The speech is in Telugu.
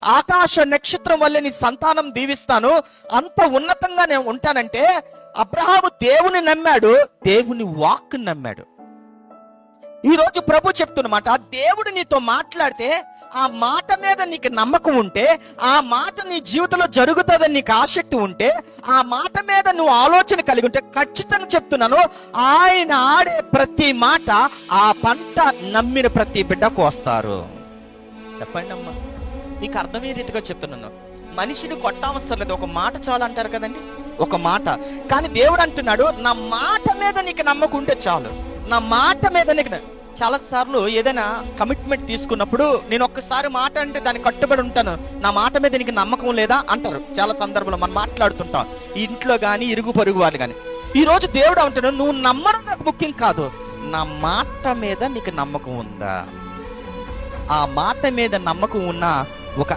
ఆకాశ నక్షత్రం వల్లే నీ సంతానం దీవిస్తాను, అంత ఉన్నతంగా నేను ఉంటానంటే అబ్రహాము దేవుని నమ్మాడు, దేవుని వాక్కు నమ్మాడు. ఈరోజు ప్రభు చెప్తున్నమాట, దేవుడు నీతో మాట్లాడితే ఆ మాట మీద నీకు నమ్మకం ఉంటే, ఆ మాట నీ జీవితంలో జరుగుతుందని నీకు ఆసక్తి ఉంటే, ఆ మాట మీద నువ్వు ఆలోచన కలిగి ఉంటే, ఖచ్చితంగా చెప్తున్నాను, ఆయన ఆడే ప్రతి మాట ఆ పంట నమ్మిన ప్రతి బిడ్డకు వస్తారు. చెప్పండి అమ్మా, నీకు అర్థమయ్యే రీతిగా చెప్తున్నాను. మనిషిని కొట్టవసరం లేదు, ఒక మాట చాలు అంటారు కదండి, ఒక మాట. కానీ దేవుడు అంటున్నాడు, నా మాట మీద నీకు నమ్మకం ఉంటే చాలు, నా మాట మీద నీకు. చాలా సార్లు ఏదైనా కమిట్మెంట్ తీసుకున్నప్పుడు నేను ఒక్కసారి మాట అంటే దానికి కట్టుబడి ఉంటాను, నా మాట మీద నీకు నమ్మకం లేదా అంటారు. చాలా సందర్భంలో మనం మాట్లాడుతుంటాం, ఇంట్లో కానీ ఇరుగు పొరుగు వాళ్ళు కానీ. ఈ రోజు దేవుడు అంటున్నాడు, నువ్వు నమ్మడం నాకు ముఖ్యం కాదు, నా మాట మీద నీకు నమ్మకం ఉందా? ఆ మాట మీద నమ్మకం ఉన్న ఒక